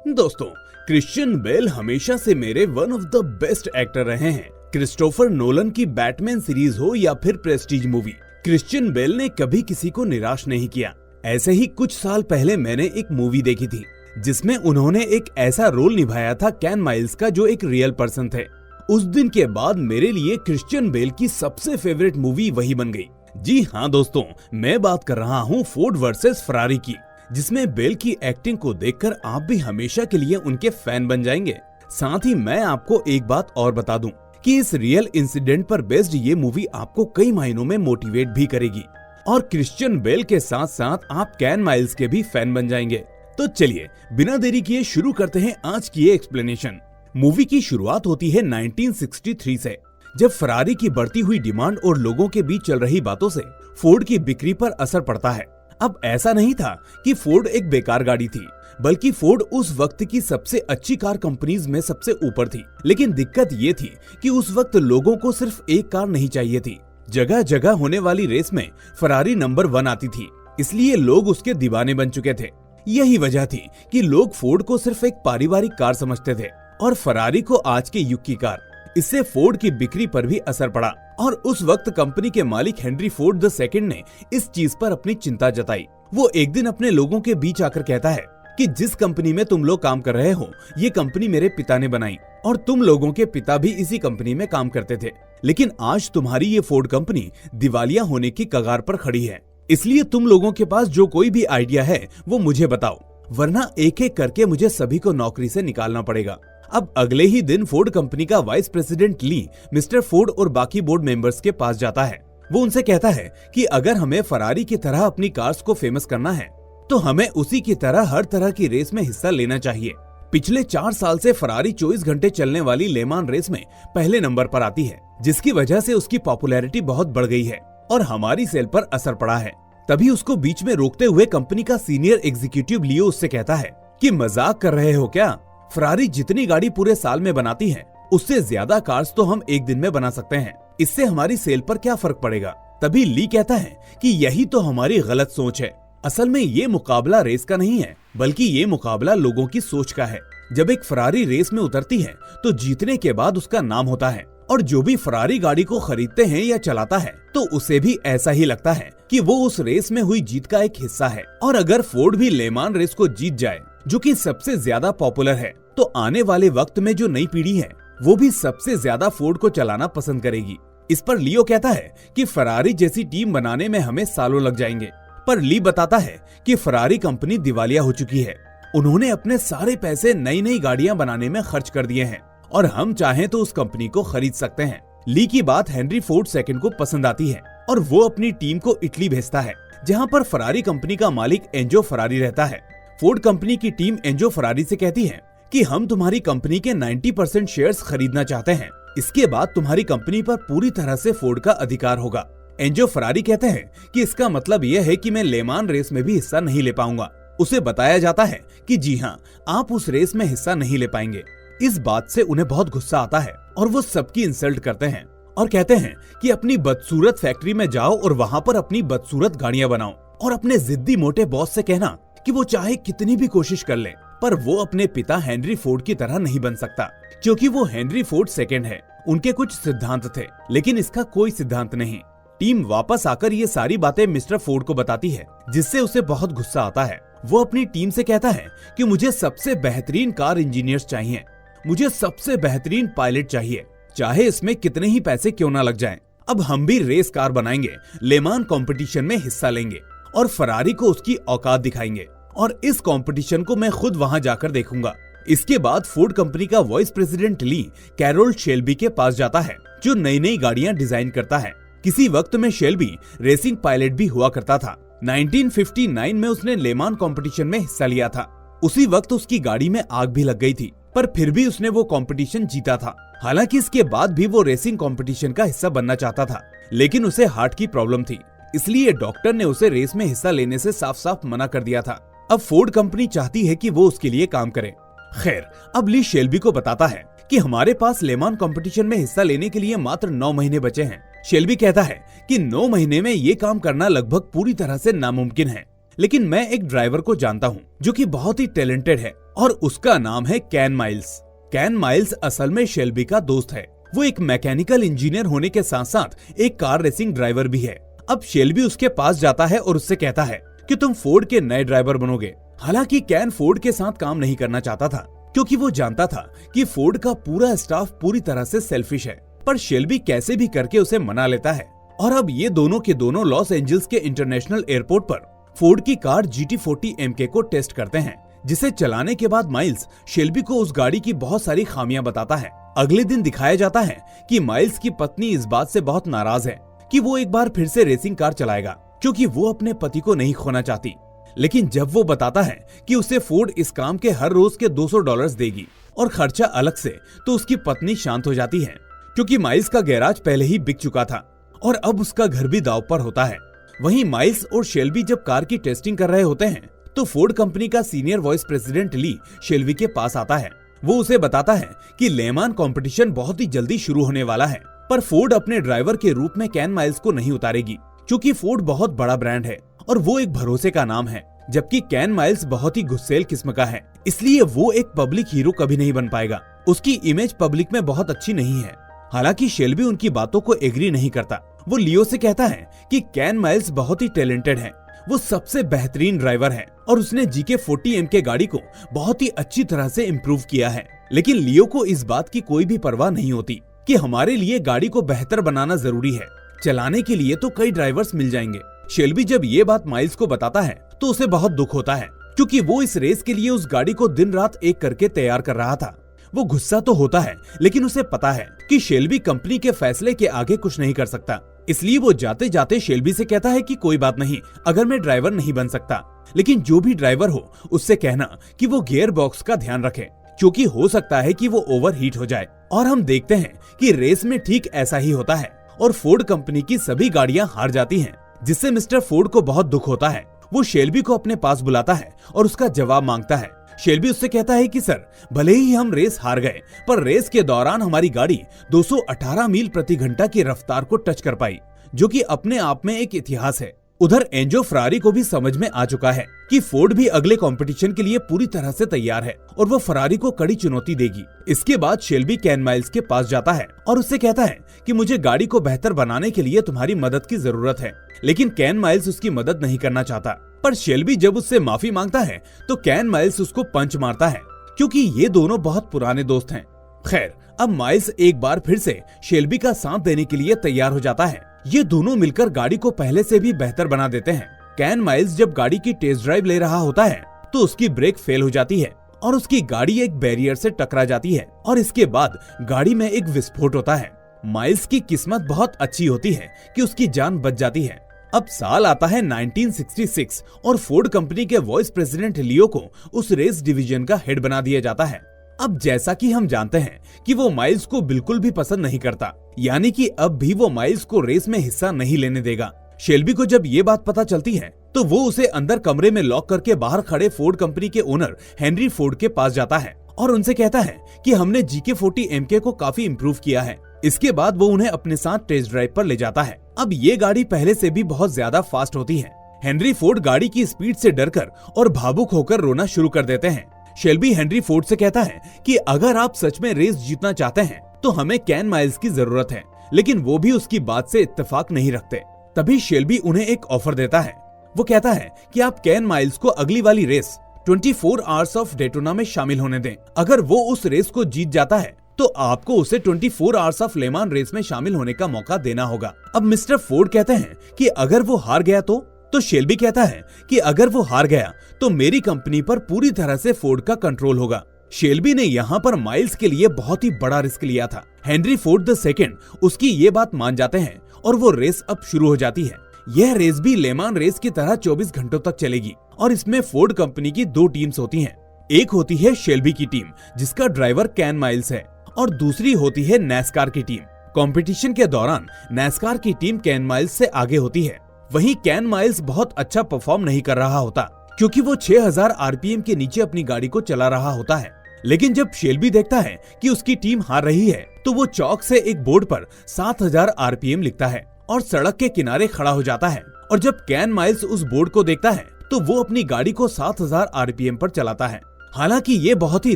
दोस्तों, Christian Bale हमेशा से मेरे one of the best actor रहे हैं। क्रिस्टोफर नोलन की बैटमैन सीरीज हो या फिर प्रेस्टीज मूवी, क्रिश्चियन बेल ने कभी किसी को निराश नहीं किया। ऐसे ही कुछ साल पहले मैंने एक मूवी देखी थी जिसमें उन्होंने एक ऐसा रोल निभाया था कैन माइल्स का, जो एक रियल पर्सन थे। उस दिन के बाद मेरे लिए क्रिश्चियन बेल की सबसे फेवरेट मूवी वही बन गई। जी हाँ दोस्तों, मैं बात कर रहा हूँ फोर्ड वर्सेस फरारी की, जिसमें बेल की एक्टिंग को देखकर आप भी हमेशा के लिए उनके फैन बन जाएंगे। साथ ही मैं आपको एक बात और बता दूं कि इस रियल इंसिडेंट पर बेस्ड ये मूवी आपको कई मायनों में मोटिवेट भी करेगी और क्रिश्चियन बेल के साथ साथ आप कैन माइल्स के भी फैन बन जाएंगे। तो चलिए बिना देरी किए शुरू करते हैं आज की ये एक्सप्लेनेशन। मूवी की शुरुआत होती है 1963 से, जब फरारी की बढ़ती हुई डिमांड और लोगों के बीच चल रही बातों से फोर्ड की बिक्री पर असर पड़ता है। अब ऐसा नहीं था कि फोर्ड एक बेकार गाड़ी थी, बल्कि फोर्ड उस वक्त की सबसे अच्छी कार कंपनीज में सबसे ऊपर थी। लेकिन दिक्कत ये थी कि उस वक्त लोगों को सिर्फ एक कार नहीं चाहिए थी। जगह जगह होने वाली रेस में फरारी नंबर 1 आती थी, इसलिए लोग उसके दीवाने बन चुके थे। यही वजह थी कि लोग फोर्ड को सिर्फ एक पारिवारिक कार समझते थे और फरारी को आज के युग की कार। इससे फोर्ड की बिक्री पर भी असर पड़ा और उस वक्त कंपनी के मालिक हेनरी फोर्ड द सेकंड ने इस चीज पर अपनी चिंता जताई। वो एक दिन अपने लोगों के बीच आकर कहता है कि जिस कंपनी में तुम लोग काम कर रहे हो, ये कंपनी मेरे पिता ने बनाई और तुम लोगों के पिता भी इसी कंपनी में काम करते थे। लेकिन आज तुम्हारी ये फोर्ड कंपनी दिवालिया होने की कगार पर खड़ी है, इसलिए तुम लोगों के पास जो कोई भी आइडिया है वो मुझे बताओ, वरना एक एक करके मुझे सभी को नौकरी से निकालना पड़ेगा। अब अगले ही दिन फोर्ड कंपनी का वाइस प्रेसिडेंट ली मिस्टर फोर्ड और बाकी बोर्ड मेंबर्स के पास जाता है। वो उनसे कहता है कि अगर हमें फरारी की तरह अपनी कार्स को फेमस करना है तो हमें उसी की तरह हर तरह की रेस में हिस्सा लेना चाहिए। पिछले 4 साल से फरारी 24 घंटे चलने वाली लेमान रेस में पहले नंबर पर आती है, जिसकी वजह से उसकी पॉपुलैरिटी बहुत बढ़ गई है और हमारी सेल पर असर पड़ा है। तभी उसको बीच में रोकते हुए कंपनी का सीनियर एग्जीक्यूटिव लियो उससे कहता है कि मजाक कर रहे हो क्या? फरारी जितनी गाड़ी पूरे साल में बनाती है, उससे ज्यादा कार्स तो हम एक दिन में बना सकते हैं। इससे हमारी सेल पर क्या फर्क पड़ेगा? तभी ली कहता है कि यही तो हमारी गलत सोच है। असल में ये मुकाबला रेस का नहीं है, बल्कि ये मुकाबला लोगों की सोच का है। जब एक फरारी रेस में उतरती है तो जीतने के बाद उसका नाम होता है, और जो भी फरारी गाड़ी को खरीदते हैं या चलाता है तो उसे भी ऐसा ही लगता है कि वो उस रेस में हुई जीत का एक हिस्सा है। और अगर फोर्ड भी लेमान रेस को जीत जाए, जो कि सबसे ज्यादा पॉपुलर है, तो आने वाले वक्त में जो नई पीढ़ी है वो भी सबसे ज्यादा फोर्ड को चलाना पसंद करेगी। इस पर लियो कहता है कि फरारी जैसी टीम बनाने में हमें सालों लग जाएंगे, पर ली बताता है कि फरारी कंपनी दिवालिया हो चुकी है। उन्होंने अपने सारे पैसे नई नई गाड़ियां बनाने में खर्च कर दिए हैं और हम चाहें तो उस कंपनी को खरीद सकते हैं। ली की बात हेनरी फोर्ड सेकंड को पसंद आती है और वो अपनी टीम को इटली भेजता है, जहाँ पर फरारी कंपनी का मालिक एंजो फरारी रहता है। फोर्ड कंपनी की टीम एंजो फरारी से कहती है कि हम तुम्हारी कंपनी के 90% शेयर्स खरीदना चाहते हैं। इसके बाद तुम्हारी कंपनी पर पूरी तरह से फोर्ड का अधिकार होगा। एंजो फरारी कहते हैं कि इसका मतलब यह है कि मैं लेमान रेस में भी हिस्सा नहीं ले पाऊंगा। उसे बताया जाता है कि जी हाँ, आप उस रेस में हिस्सा नहीं ले पाएंगे। इस बात से उन्हें बहुत गुस्सा आता है और वो सबकी इंसल्ट करते हैं और कहते हैं कि अपनी बदसूरत फैक्ट्री में जाओ और वहाँ पर अपनी बदसूरत गाड़ियां बनाओ और अपने जिद्दी मोटे बॉस से कहना कि वो चाहे कितनी भी कोशिश कर ले, पर वो अपने पिता हेनरी फोर्ड की तरह नहीं बन सकता, क्योंकि वो हेनरी फोर्ड सेकंड है। उनके कुछ सिद्धांत थे, लेकिन इसका कोई सिद्धांत नहीं। टीम वापस आकर ये सारी बातें मिस्टर फोर्ड को बताती है, जिससे उसे बहुत गुस्सा आता है। वो अपनी टीम से कहता है कि मुझे सबसे बेहतरीन कार इंजीनियर्स चाहिए, मुझे सबसे बेहतरीन पायलट चाहिए, चाहे इसमें कितने ही पैसे क्यों ना लग जाएं। अब हम भी रेस कार बनाएंगे, लेमान कंपटीशन में हिस्सा लेंगे और फरारी को उसकी औकात दिखाएंगे, और इस कंपटीशन को मैं खुद वहां जाकर देखूंगा। इसके बाद फोर्ड कंपनी का वाइस प्रेसिडेंट ली कैरोल शेल्बी के पास जाता है, जो नई नई गाड़ियां डिजाइन करता है। किसी वक्त में शेल्बी रेसिंग पायलट भी हुआ करता था। 1959 में उसने लेमान कंपटीशन में हिस्सा लिया था। उसी वक्त उसकी गाड़ी में आग भी लग गई थी, पर फिर भी उसने वो कंपटीशन जीता था। हालांकि इसके बाद भी वो रेसिंग कंपटीशन का हिस्सा बनना चाहता था, लेकिन उसे हार्ट की प्रॉब्लम थी, इसलिए डॉक्टर ने उसे रेस में हिस्सा लेने से साफ साफ मना कर दिया था। अब फोर्ड कंपनी चाहती है कि वो उसके लिए काम करे। खैर, अब ली शेल्बी को बताता है कि हमारे पास लेमान कंपटीशन में हिस्सा लेने के लिए मात्र 9 महीने बचे हैं। शेल्बी कहता है कि 9 महीने में ये काम करना लगभग पूरी तरह से नामुमकिन है, लेकिन मैं एक ड्राइवर को जानता हूँ जो कि बहुत ही टैलेंटेड है और उसका नाम है कैन माइल्स। कैन माइल्स असल में शेल्बी का दोस्त है। वो एक मैकेनिकल इंजीनियर होने के साथ साथ एक कार रेसिंग ड्राइवर भी है। अब शेल्बी उसके पास जाता है और उससे कहता है कि तुम फोर्ड के नए ड्राइवर बनोगे। हालांकि कैन फोर्ड के साथ काम नहीं करना चाहता था क्योंकि वो जानता था कि फोर्ड का पूरा स्टाफ पूरी तरह से सेल्फिश है, पर शेल्बी कैसे भी करके उसे मना लेता है। और अब ये दोनों के दोनों लॉस एंजल्स के इंटरनेशनल एयरपोर्ट पर फोर्ड की कार GT40 MK को टेस्ट करते हैं, जिसे चलाने के बाद माइल्स शेल्बी को उस गाड़ी की बहुत सारी खामियां बताता है। अगले दिन दिखाया जाता है कि माइल्स की पत्नी इस बात से बहुत नाराज है कि वो एक बार फिर से रेसिंग कार चलाएगा क्योंकि वो अपने पति को नहीं खोना चाहती। लेकिन जब वो बताता है कि उसे फोर्ड इस काम के हर रोज के $200 देगी और खर्चा अलग से, तो उसकी पत्नी शांत हो जाती है क्योंकि माइल्स का गैराज पहले ही बिक चुका था और अब उसका घर भी दांव पर होता है। वहीं माइल्स और शेल्बी जब कार की टेस्टिंग कर रहे होते हैं तो फोर्ड कंपनी का सीनियर वाइस प्रेसिडेंट ली शेल्बी के पास आता है। वो उसे बताता है कि लेमान कंपटीशन बहुत ही जल्दी शुरू होने वाला है, पर फोर्ड अपने ड्राइवर के रूप में कैन माइल्स को नहीं उतारेगी क्योंकि फोर्ड बहुत बड़ा ब्रांड है और वो एक भरोसे का नाम है, जबकि कैन माइल्स बहुत ही गुस्सैल किस्म का है, इसलिए वो एक पब्लिक हीरो कभी नहीं बन पाएगा। उसकी इमेज पब्लिक में बहुत अच्छी नहीं है। हालांकि शेल्बी उनकी बातों को एग्री नहीं करता। वो लियो से कहता है कि कैन माइल्स बहुत ही टैलेंटेड है, वो सबसे बेहतरीन ड्राइवर है और उसने GK40 MK गाड़ी को बहुत ही अच्छी तरह से इम्प्रूव किया है। लेकिन लियो को इस बात की कोई भी परवाह नहीं होती कि हमारे लिए गाड़ी को बेहतर बनाना जरूरी है, चलाने के लिए तो कई ड्राइवर्स मिल जाएंगे। शेल्बी जब ये बात माइल्स को बताता है तो उसे बहुत दुख होता है क्योंकि वो इस रेस के लिए उस गाड़ी को दिन रात एक करके तैयार कर रहा था। वो गुस्सा तो होता है लेकिन उसे पता है कि शेल्बी कंपनी के फैसले के आगे कुछ नहीं कर सकता, इसलिए वो जाते जाते शेल्बी से कहता है कि कोई बात नहीं, अगर मैं ड्राइवर नहीं बन सकता, लेकिन जो भी ड्राइवर हो उससे कहना कि वो गियर बॉक्स का ध्यान रखे क्योंकि हो सकता है कि वो ओवरहीट हो जाए। और हम देखते हैं कि रेस में ठीक ऐसा ही होता है और फोर्ड कंपनी की सभी गाड़ियां हार जाती हैं, जिससे मिस्टर फोर्ड को बहुत दुख होता है। वो शेल्बी को अपने पास बुलाता है और उसका जवाब मांगता है। शेल्बी उससे कहता है कि सर, भले ही हम रेस हार गए, पर रेस के दौरान हमारी गाड़ी 218 मील प्रति घंटा की रफ्तार को टच कर पाई, जो कि अपने आप में एक इतिहास है। उधर एंजो फरारी को भी समझ में आ चुका है कि फोर्ड भी अगले कंपटीशन के लिए पूरी तरह से तैयार है और वो फरारी को कड़ी चुनौती देगी। इसके बाद शेल्बी कैन माइल्स के पास जाता है और उससे कहता है कि मुझे गाड़ी को बेहतर बनाने के लिए तुम्हारी मदद की जरूरत है, लेकिन कैन माइल्स उसकी मदद नहीं करना चाहता। पर शेल्बी जब उससे माफी मांगता है तो कैन माइल्स उसको पंच मारता है क्योंकि ये दोनों बहुत पुराने दोस्त हैं। खैर, अब माइल्स एक बार फिर से शेल्बी का साथ देने के लिए तैयार हो जाता है। ये दोनों मिलकर गाड़ी को पहले से भी बेहतर बना देते हैं। कैन माइल्स जब गाड़ी की टेस्ट ड्राइव ले रहा होता है तो उसकी ब्रेक फेल हो जाती है और उसकी गाड़ी एक बैरियर से टकरा जाती है और इसके बाद गाड़ी में एक विस्फोट होता है। माइल्स की किस्मत बहुत अच्छी होती है कि उसकी जान बच जाती है। अब साल आता है 1966 और फोर्ड कंपनी के वाइस प्रेसिडेंट लियो को उस रेस डिवीजन का हेड बना दिया जाता है। अब जैसा कि हम जानते हैं कि वो माइल्स को बिल्कुल भी पसंद नहीं करता, यानी कि अब भी वो माइल्स को रेस में हिस्सा नहीं लेने देगा। शेल्बी को जब ये बात पता चलती है तो वो उसे अंदर कमरे में लॉक करके बाहर खड़े फोर्ड कंपनी के ओनर हेनरी फोर्ड के पास जाता है और उनसे कहता है कि हमने GK40 MK को काफी इम्प्रूव किया है। इसके बाद वो उन्हें अपने साथ टेस्ट ड्राइव पर ले जाता है। अब ये गाड़ी पहले से भी बहुत ज्यादा फास्ट होती है। हेनरी फोर्ड गाड़ी की स्पीड से डरकर और भावुक होकर रोना शुरू कर देते हैं। शेल्बी हेनरी फोर्ड से कहता है कि अगर आप सच में रेस जीतना चाहते हैं तो हमें कैन माइल्स की जरूरत है, लेकिन वो भी उसकी बात से इत्तेफाक नहीं रखते। तभी शेल्बी उन्हें एक ऑफर देता है। वो कहता है कि आप कैन माइल्स को अगली वाली रेस 24 आवर्स ऑफ डेटोना में शामिल होने दें। अगर वो उस रेस को जीत जाता है तो आपको उसे 24 आवर्स ऑफ लेमान रेस में शामिल होने का मौका देना होगा। अब मिस्टर फोर्ड कहते हैं कि अगर वो हार गया तो शेल्बी कहता है कि अगर वो हार गया तो मेरी कंपनी पर पूरी तरह से फोर्ड का कंट्रोल होगा। शेल्बी ने यहाँ पर माइल्स के लिए बहुत ही बड़ा रिस्क लिया था। हेनरी फोर्ड II उसकी ये बात मान जाते हैं और वो रेस अब शुरू हो जाती है। यह रेस भी लेमान रेस की तरह 24 घंटों तक चलेगी और इसमें फोर्ड कंपनी की 2 टीम्स होती हैं। एक होती है शेल्बी की टीम जिसका ड्राइवर कैन माइल्स है और दूसरी होती है नैस्कार की टीम। कंपटीशन के दौरान नैस्कार की टीम कैन माइल्स से आगे होती है। वहीं कैन माइल्स बहुत अच्छा परफॉर्म नहीं कर रहा होता क्योंकि वो 6000 RPM के नीचे अपनी गाड़ी को चला रहा होता है। लेकिन जब शेल्बी देखता है कि उसकी टीम हार रही है तो वो चौक से एक बोर्ड पर 7000 RPM लिखता है और सड़क के किनारे खड़ा हो जाता है। और जब कैन माइल्स उस बोर्ड को देखता है तो वो अपनी गाड़ी को 7000 आरपीएम पर चलाता है। हालांकि ये बहुत ही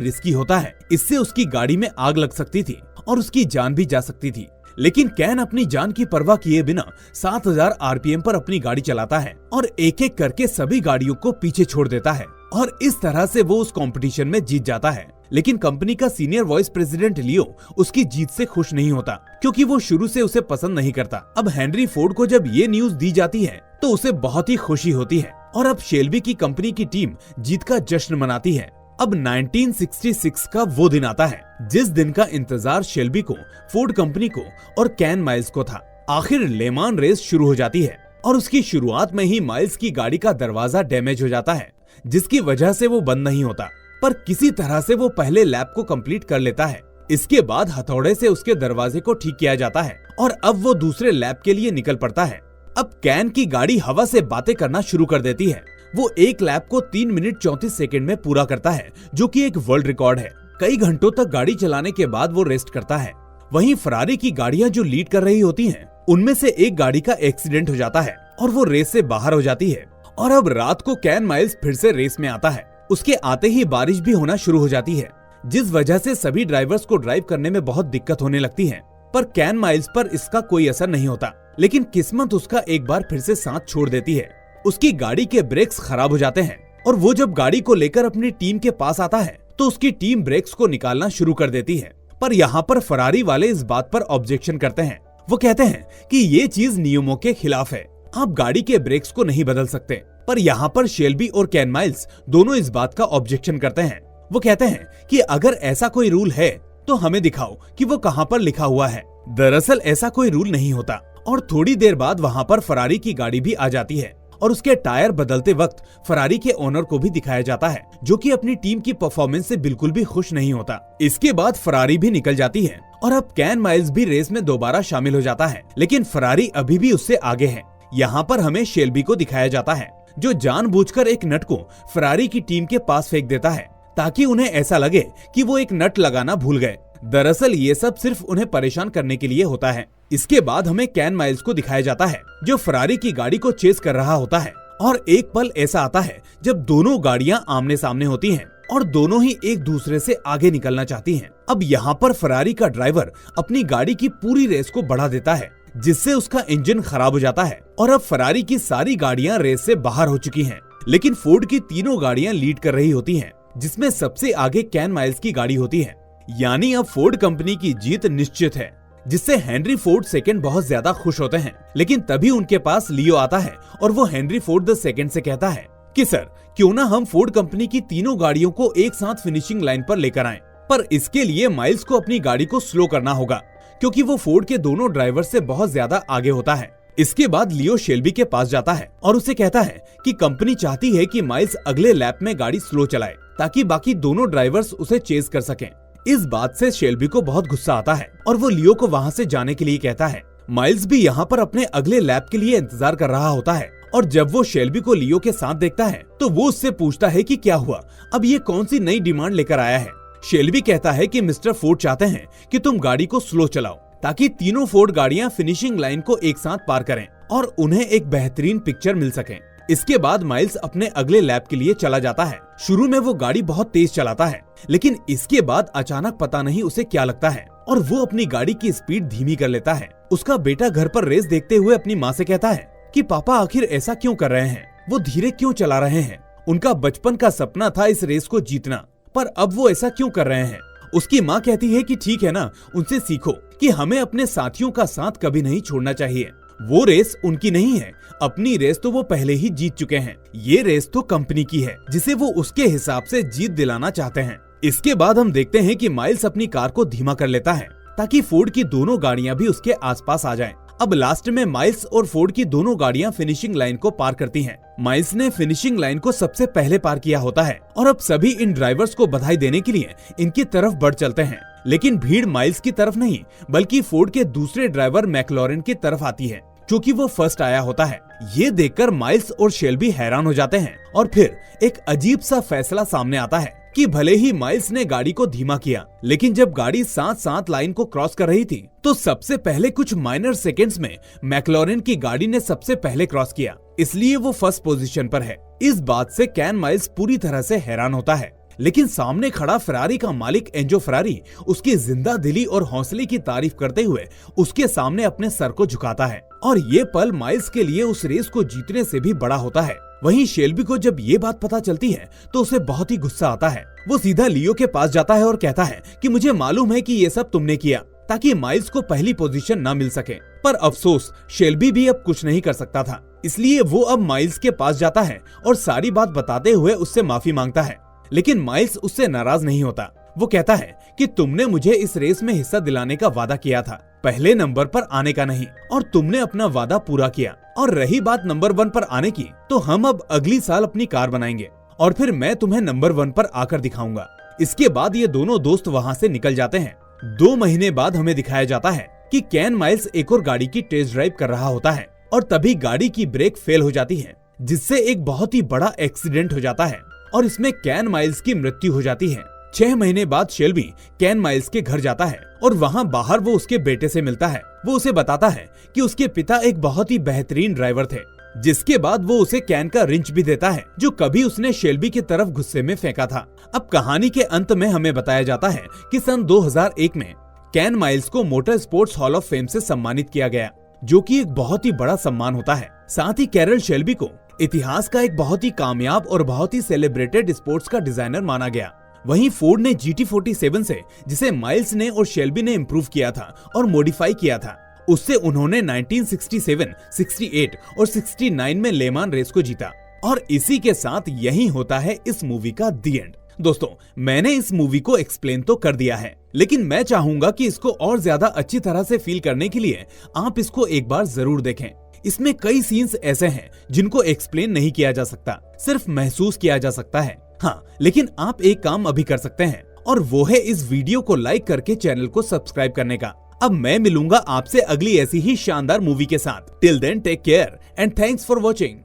रिस्की होता है, इससे उसकी गाड़ी में आग लग सकती थी और उसकी जान भी जा सकती थी। लेकिन कैन अपनी जान की परवाह किए बिना 7000 आरपीएम पर अपनी गाड़ी चलाता है और एक एक करके सभी गाड़ियों को पीछे छोड़ देता है और इस तरह से वो उस कंपटीशन में जीत जाता है। लेकिन कंपनी का सीनियर वाइस प्रेसिडेंट लियो उसकी जीत से खुश नहीं होता, क्योंकि वो शुरू से उसे पसंद नहीं करता। अब हेनरी फोर्ड को जब ये न्यूज दी जाती है तो उसे बहुत ही खुशी होती है और अब शेल्बी की कंपनी की टीम जीत का जश्न मनाती है। अब 1966 का वो दिन आता है जिस दिन का इंतजार शेल्बी को, फोर्ड कंपनी को और कैन माइल्स को था। आखिर लेमान रेस शुरू हो जाती है और उसकी शुरुआत में ही माइल्स की गाड़ी का दरवाजा डैमेज हो जाता है, जिसकी वजह से वो बंद नहीं होता, पर किसी तरह से वो पहले लैप को कंप्लीट कर लेता है। इसके बाद हथौड़े से उसके दरवाजे को ठीक किया जाता है और अब वो दूसरे लैप के लिए निकल पड़ता है। अब कैन की गाड़ी हवा से बातें करना शुरू कर देती है। वो एक लैप को 3 मिनट 34 सेकंड में पूरा करता है, जो कि एक वर्ल्ड रिकॉर्ड है। कई घंटों तक गाड़ी चलाने के बाद वो रेस्ट करता है। वहीं फरारी की गाड़ियां जो लीड कर रही होती हैं, उनमें से एक गाड़ी का एक्सीडेंट हो जाता है और वो रेस से बाहर हो जाती है। और अब रात को कैन माइल्स फिर से रेस में आता है। उसके आते ही बारिश भी होना शुरू हो जाती है, जिस वजह से सभी ड्राइवर्स को ड्राइव करने में बहुत दिक्कत होने लगती है। पर कैन माइल्स पर इसका कोई असर नहीं होता। लेकिन किस्मत उसका एक बार फिर से साथ छोड़ देती है। उसकी गाड़ी के ब्रेक्स खराब हो जाते हैं और वो जब गाड़ी को लेकर अपनी टीम के पास आता है तो उसकी टीम ब्रेक्स को निकालना शुरू कर देती है। पर यहाँ पर फरारी वाले इस बात पर ऑब्जेक्शन करते हैं। वो कहते हैं कि ये चीज नियमों के खिलाफ है, आप गाड़ी के ब्रेक्स को नहीं बदल सकते। पर यहाँ पर शेल्बी और कैन माइल्स दोनों इस बात का ऑब्जेक्शन करते हैं। वो कहते हैं कि अगर ऐसा कोई रूल है तो हमें दिखाओ कि वो कहाँ पर लिखा हुआ है। दरअसल ऐसा कोई रूल नहीं होता। और थोड़ी देर बाद वहाँ पर फरारी की गाड़ी भी आ जाती है और उसके टायर बदलते वक्त फरारी के ओनर को भी दिखाया जाता है, जो कि अपनी टीम की परफॉर्मेंस से बिल्कुल भी खुश नहीं होता। इसके बाद फरारी भी निकल जाती है और अब कैन माइल्स भी रेस में दोबारा शामिल हो जाता है, लेकिन फरारी अभी भी उससे आगे है। यहाँ पर हमें शेल्बी को दिखाया जाता है, जो जानबूझकर एक नट को फरारी की टीम के पास फेंक देता है ताकि उन्हें ऐसा लगे कि वो एक नट लगाना भूल गए। दरअसल ये सब सिर्फ उन्हें परेशान करने के लिए होता है। इसके बाद हमें कैन माइल्स को दिखाया जाता है, जो फरारी की गाड़ी को चेस कर रहा होता है। और एक पल ऐसा आता है जब दोनों गाड़ियां आमने सामने होती हैं और दोनों ही एक दूसरे से आगे निकलना चाहती हैं। अब यहाँ पर फरारी का ड्राइवर अपनी गाड़ी की पूरी रेस को बढ़ा देता है, जिससे उसका इंजन खराब हो जाता है और अब फरारी की सारी गाड़ियां रेस से बाहर हो चुकी हैं। लेकिन फोर्ड की तीनों गाड़ियां लीड कर रही होती हैं, जिसमें सबसे आगे कैन माइल्स की गाड़ी होती है। यानी अब फोर्ड कंपनी की जीत निश्चित है, जिससे हेनरी फोर्ड सेकंड बहुत ज्यादा खुश होते हैं। लेकिन तभी उनके पास लियो आता है और वो हेनरी फोर्ड द सेकंड से कहता है कि सर, क्यों ना हम फोर्ड कंपनी की तीनों गाड़ियों को एक साथ फिनिशिंग लाइन पर लेकर आएं। पर इसके लिए माइल्स को अपनी गाड़ी को स्लो करना होगा, क्योंकि वो फोर्ड के दोनों ड्राइवर से बहुत ज्यादा आगे होता है। इसके बाद लियो शेल्बी के पास जाता है और उसे कहता है कि कंपनी चाहती है कि माइल्स अगले लैप में गाड़ी स्लो चलाए, ताकि बाकी दोनों ड्राइवर्स उसे चेज कर सकें। इस बात से शेल्बी को बहुत गुस्सा आता है और वो लियो को वहाँ से जाने के लिए कहता है। माइल्स भी यहाँ पर अपने अगले लैप के लिए इंतजार कर रहा होता है और जब वो शेल्बी को लियो के साथ देखता है तो वो उससे पूछता है कि क्या हुआ, अब ये कौन सी नई डिमांड लेकर आया है। शेल्बी कहता है कि मिस्टर फोर्ड चाहते हैं कि तुम गाड़ी को स्लो चलाओ, ताकि तीनों फोर्ड गाड़ियां फिनिशिंग लाइन को एक साथ पार करें और उन्हें एक बेहतरीन पिक्चर मिल सके। इसके बाद माइल्स अपने अगले लैप के लिए चला जाता है। शुरू में वो गाड़ी बहुत तेज चलाता है, लेकिन इसके बाद अचानक पता नहीं उसे क्या लगता है और वो अपनी गाड़ी की स्पीड धीमी कर लेता है। उसका बेटा घर पर रेस देखते हुए अपनी माँ से कहता है कि पापा आखिर ऐसा क्यों कर रहे हैं, वो धीरे क्यों चला रहे हैं। उनका बचपन का सपना था इस रेस को जीतना, पर अब वो ऐसा क्यों कर रहे हैं। उसकी माँ कहती है कि ठीक है ना, उनसे सीखो कि हमें अपने साथियों का साथ कभी नहीं छोड़ना चाहिए। वो रेस उनकी नहीं है, अपनी रेस तो वो पहले ही जीत चुके हैं। ये रेस तो कंपनी की है, जिसे वो उसके हिसाब से जीत दिलाना चाहते हैं। इसके बाद हम देखते हैं कि माइल्स अपनी कार को धीमा कर लेता है ताकि फोर्ड की दोनों गाड़ियां भी उसके आसपास आ जाएं। अब लास्ट में माइल्स और फोर्ड की दोनों गाड़ियां फिनिशिंग लाइन को पार करती हैं। माइल्स ने फिनिशिंग लाइन को सबसे पहले पार किया होता है और अब सभी इन ड्राइवर्स को बधाई देने के लिए इनकी तरफ बढ़ चलते हैं। लेकिन भीड़ माइल्स की तरफ नहीं, बल्कि फोर्ड के दूसरे ड्राइवर मैक्लॉरेन की तरफ आती है, क्योंकि वो फर्स्ट आया होता है। ये देखकर माइल्स और शेल्बी हैरान हो जाते हैं और फिर एक अजीब सा फैसला सामने आता है कि भले ही माइल्स ने गाड़ी को धीमा किया, लेकिन जब गाड़ी साथ साथ लाइन को क्रॉस कर रही थी तो सबसे पहले कुछ माइनर सेकंड्स में मैक्लॉरेन की गाड़ी ने सबसे पहले क्रॉस किया, इसलिए वो फर्स्ट पोजीशन पर है। इस बात से कैन माइल्स पूरी तरह से हैरान होता है, लेकिन सामने खड़ा फरारी का मालिक एंजो फरारी उसकी जिंदा दिली और हौसले की तारीफ करते हुए उसके सामने अपने सर को झुकाता है। और ये पल माइल्स के लिए उस रेस को जीतने से भी बड़ा होता है। वहीं शेल्बी को जब ये बात पता चलती है तो उसे बहुत ही गुस्सा आता है। वो सीधा लियो के पास जाता है और कहता है कि मुझे मालूम है कि ये सब तुमने किया ताकि माइल्स को पहली पोजीशन ना मिल सके। पर अफसोस शेल्बी भी अब कुछ नहीं कर सकता था, इसलिए वो अब माइल्स के पास जाता है और सारी बात बताते हुए उससे माफी मांगता है। लेकिन माइल्स उससे नाराज नहीं होता। वो कहता है कि तुमने मुझे इस रेस में हिस्सा दिलाने का वादा किया था, पहले नंबर पर आने का नहीं, और तुमने अपना वादा पूरा किया। और रही बात नंबर 1 पर आने की, तो हम अब अगली साल अपनी कार बनाएंगे और फिर मैं तुम्हें नंबर 1 पर आकर दिखाऊंगा। इसके बाद ये दोनों दोस्त वहाँ से निकल जाते हैं। 2 महीने बाद हमें दिखाया जाता है कि कैन माइल्स एक और गाड़ी की टेस्ट ड्राइव कर रहा होता है और तभी गाड़ी की ब्रेक फेल हो जाती है, जिससे एक बहुत ही बड़ा एक्सीडेंट हो जाता है और इसमें कैन माइल्स की मृत्यु हो जाती है। 6 महीने बाद शेल्बी कैन माइल्स के घर जाता है और वहाँ बाहर वो उसके बेटे से मिलता है। वो उसे बताता है कि उसके पिता एक बहुत ही बेहतरीन ड्राइवर थे, जिसके बाद वो उसे कैन का रिंच भी देता है जो कभी उसने शेल्बी की तरफ गुस्से में फेंका था। अब कहानी के अंत में हमें बताया जाता है कि सन 2001 में कैन माइल्स को motor sports hall of fame से सम्मानित किया गया, जो कि एक बहुत ही बड़ा सम्मान होता है। साथ ही कैरल शेल्बी को इतिहास का एक बहुत ही कामयाब और बहुत ही सेलिब्रेटेड स्पोर्ट्स का डिजाइनर माना गया। वहीं फोर्ड ने GT47 से, जिसे माइल्स ने और शेल्बी ने इम्प्रूव किया था और मॉडिफाई किया था, उससे उन्होंने 1967, 68 और 69 में लेमान रेस को जीता। और इसी के साथ यही होता है इस मूवी का दी एंड। दोस्तों, मैंने इस मूवी को एक्सप्लेन तो कर दिया है, लेकिन मैं चाहूंगा कि इसको और ज्यादा अच्छी तरह से फील करने के लिए आप इसको एक बार जरूर देखें। इसमें कई सीन्स ऐसे हैं जिनको एक्सप्लेन नहीं किया जा सकता, सिर्फ महसूस किया जा सकता है। हाँ, लेकिन आप एक काम अभी कर सकते हैं और वो है इस वीडियो को लाइक करके चैनल को सब्सक्राइब करने का। अब मैं मिलूंगा आपसे अगली ऐसी ही शानदार मूवी के साथ। Till then take care and thanks for watching.